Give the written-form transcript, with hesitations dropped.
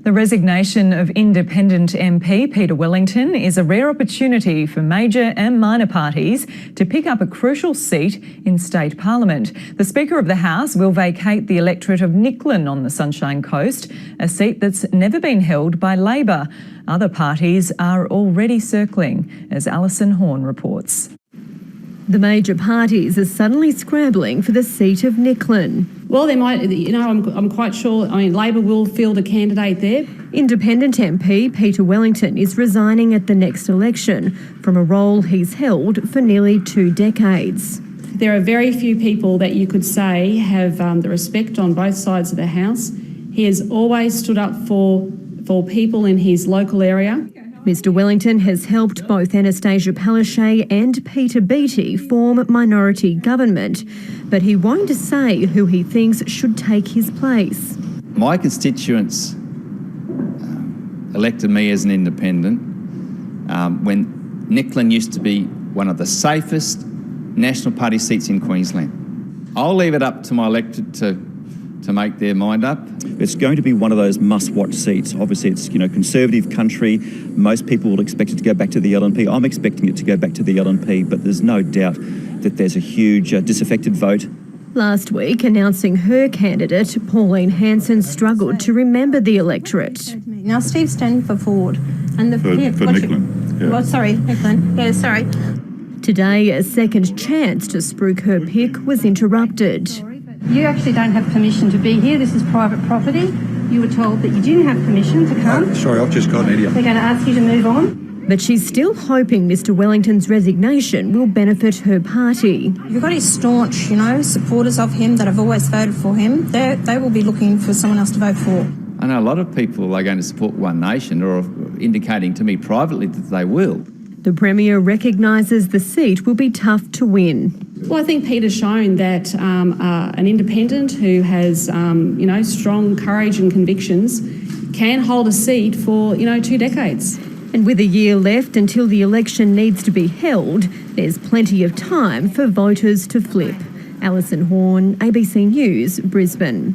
The resignation of Independent MP Peter Wellington is a rare opportunity for major and minor parties to pick up a crucial seat in state parliament. The Speaker of the House will vacate the electorate of Nicklin on the Sunshine Coast, a seat that's never been held by Labor. Other parties are already circling, as Alison Horne reports. The major parties are suddenly scrambling for the seat of Nicklin. Well, they might, I'm quite sure, Labor will field a candidate there. Independent MP Peter Wellington is resigning at the next election from a role he's held for nearly 2 decades. There are very few people that you could say have the respect on both sides of the House. He has always stood up for people in his local area. Mr Wellington has helped both Anastasia Palaszczuk and Peter Beattie form minority government, but he won't say who he thinks should take his place. My constituents elected me as an independent when Nicklin used to be one of the safest National Party seats in Queensland. I'll leave it up to my electorate to make their mind up. It's going to be one of those must-watch seats. Obviously, it's conservative country. Most people will expect it to go back to the LNP. I'm expecting it to go back to the LNP, but there's no doubt that there's a huge disaffected vote. Last week, announcing her candidate, Pauline Hanson struggled to remember the electorate. Now, Steve's standing for Ford. And for Nicklin. Yeah. Well, sorry, Nicklin. Yeah, sorry. Today, a second chance to spruik her pick was interrupted. You actually don't have permission to be here. This is private property. You were told that you didn't have permission to come. Sorry, I've just got an idiot. We're going to ask you to move on. But she's still hoping Mr Wellington's resignation will benefit her party. You've got his staunch, supporters of him that have always voted for him. They will be looking for someone else to vote for. I know a lot of people are going to support One Nation or indicating to me privately that they will. The Premier recognises the seat will be tough to win. Well, I think Peter's shown that an independent who has, strong courage and convictions can hold a seat for, 2 decades. And with a year left until the election needs to be held, there's plenty of time for voters to flip. Alison Horne, ABC News, Brisbane.